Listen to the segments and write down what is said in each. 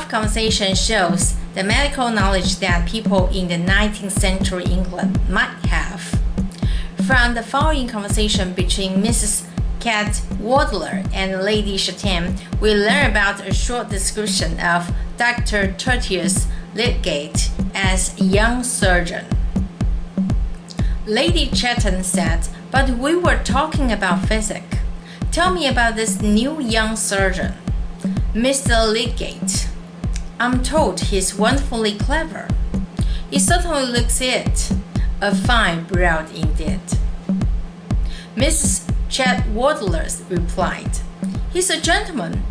above conversation shows the medical knowledge that people in the 19th century England might have. From the following conversation between Mrs. Cadwallader and Lady Chatham, we learn about a short description of Dr. Tertius Lydgate as a young surgeon. Lady Chatham said, "But we were talking about physics. Tell me about this new young surgeon." Mr. Lydgate, "I'm told he's wonderfully clever." "He certainly looks it. A fine brow indeed." Mrs. Cadwallader replied, "He's a gentleman.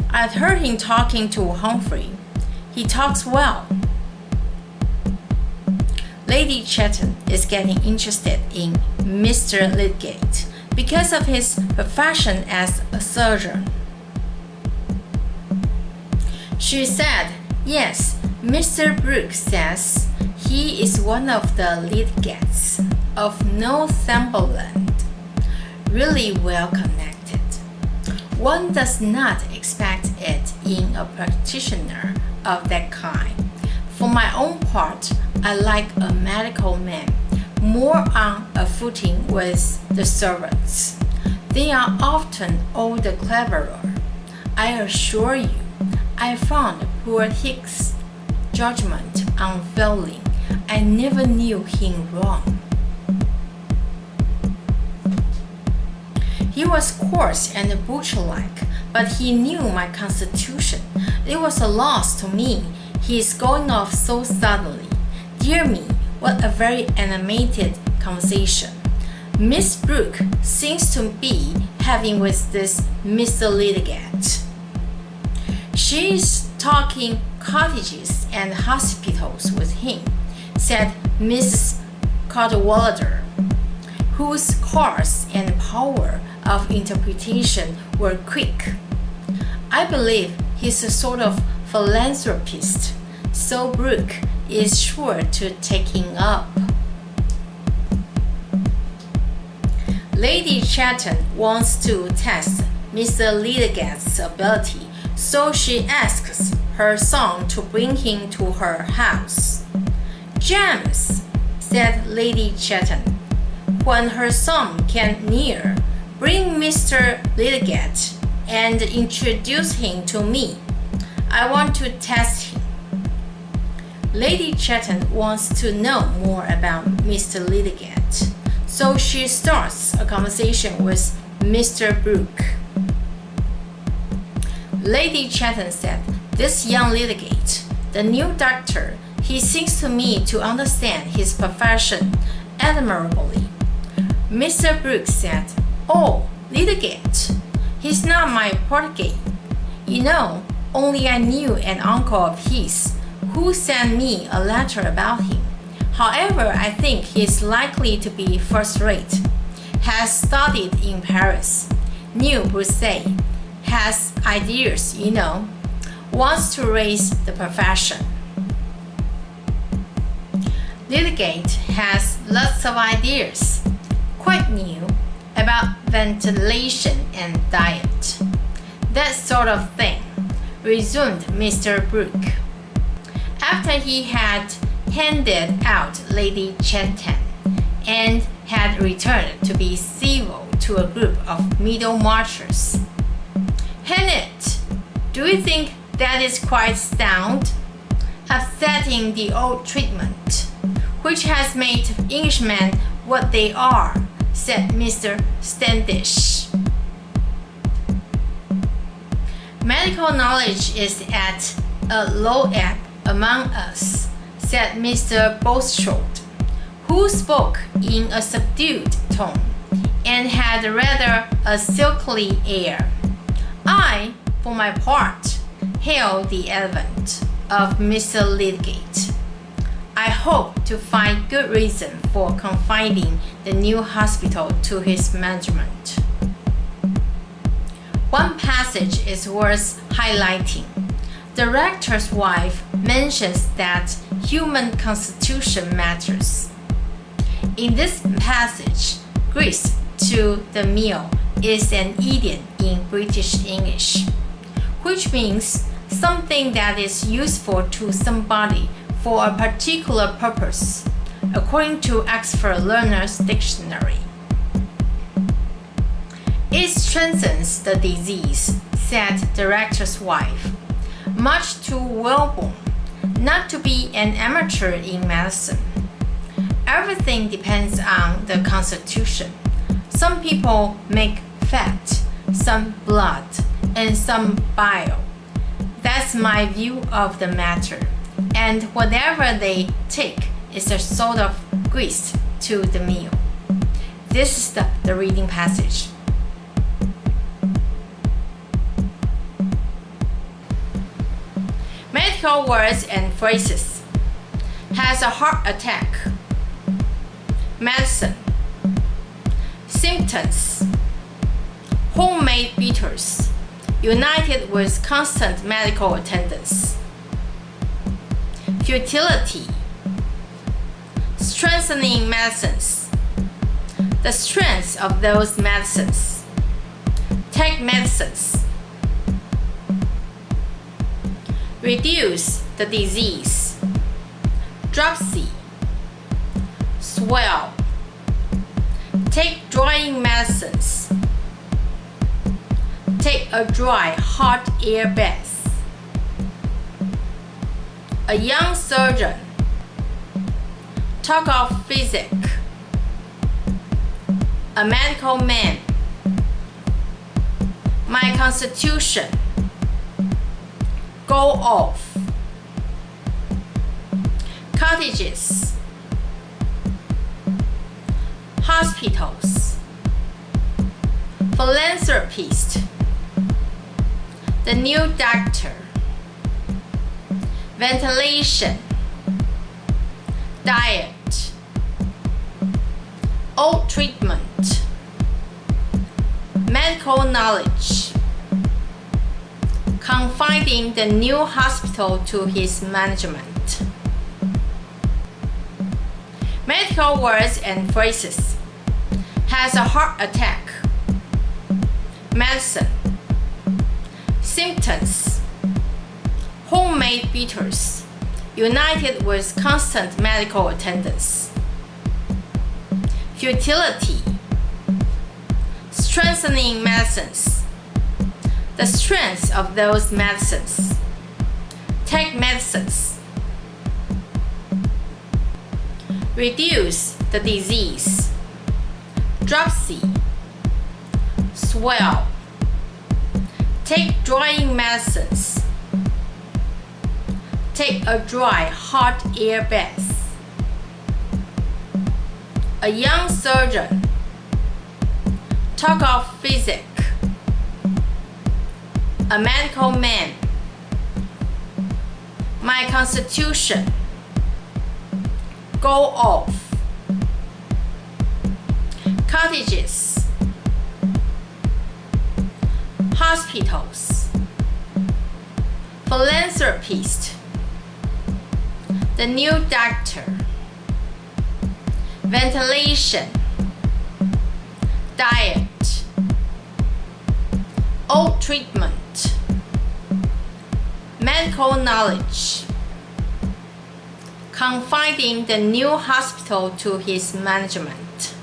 I've heard him talking to Humphrey. He talks well." Lady Chatham is getting interested in Mr. Lydgate because of his profession as a surgeon. She said, "Yes, Mr. Brooke says he is one of the Lydgates of Northumberland, really well connected. One does not expect it in a practitioner of that kind. For my own part, I like a medical man more on a footing with the servants. They are often all the cleverer. I assure you, I found poor Hicks's judgment unfailing. I never knew him wrong. He was coarse and butcher-like, but he knew my constitution. It was a loss to me. He is going off so suddenly. Dear me, what a very animated conversation Miss Brooke seems to be having with this Mr. Lydgate. She is talking cottages and hospitals with him," said Mrs. Cadwallader, whose course and power of interpretation were quick. "I believe he's a sort of philanthropist, so Brooke is sure to take him up." Lady Chatham wants to test Mr. Lydgate's ability, so she asks her son to bring him to her house. "James," said Lady Chatham, when her son came near, "bring Mr. Lydgate and introduce him to me. I want to test him." Lady Chatham wants to know more about Mr. Lydgate, so she starts a conversation with Mr. Brooke. Lady Chatham said, "This young Lydgate, the new doctor, he seems to me to understand his profession admirably." Mr. Brooke said, "Oh, Lydgate, he's not my protege. You know, only I knew an uncle of his who sent me a letter about him. However, I think he is likely to be first-rate. Has studied in Paris, knew Brussels, has ideas, you know, wants to raise the profession." Lydgate has lots of ideas, quite new, about ventilation and diet. "That sort of thing," resumed Mr. Brooke, after he had handed out Lady Chatham and had returned to be civil to a group of Middlemarchers. "Hang it, do you think that is quite sound? Upsetting the old treatment, which has made Englishmen what they are," said Mr. Standish. "Medical knowledge is at a low ebb among us," said Mr. Bosholt, who spoke in a subdued tone and had rather a silky air. "I, for my part, hail the advent of Mr. Lydgate. I hope to find good reason for confiding the new hospital to his management." One passage is worth highlighting. The rector's wife mentions that human constitution matters. In this passage, "grist to the mill" is an idiom in British English, which means something that is useful to somebody for a particular purpose, according to Oxford Learner's Dictionary. It strengthens the disease, said the rector's wife, much too well-born not to be an amateur in medicine. Everything depends on the constitution. Some people make fat, some blood, and some bile. That's my view of the matter. And whatever they take is a sort of grist to the meal. This is the reading passage. Medical words and phrases. Has a heart attack. Medicine. Symptoms. Homemade bitters, united with constant medical attendance. Futility. Strengthening medicines. The strength of those medicines. Take medicines. Reduce the disease. Dropsy. Swell. Take drying medicines. Take a dry, hot air bath. A young surgeon. Talk of physic. A medical man. My constitution. Go off. Cottages. Hospitals. Philanthropist. The new doctor. Ventilation. Diet. Old treatment. Medical knowledge. Confiding the new hospital to his management. Medical words and phrases. Has a heart attack. Medicine. Symptoms. Homemade bitters, united with constant medical attendance. Futility. Strengthening medicines. The strength of those medicines. Take medicines. Reduce the disease. Dropsy. Swell. Take drying medicines. Take a dry, hot air bath. A young surgeon. Talk of physic. A medical man. My constitution. Go off. Cottages. Hospitals. Philanthropist. The new doctor. Ventilation. Diet. Old treatment. Medical knowledge. Confiding the new hospital to his management.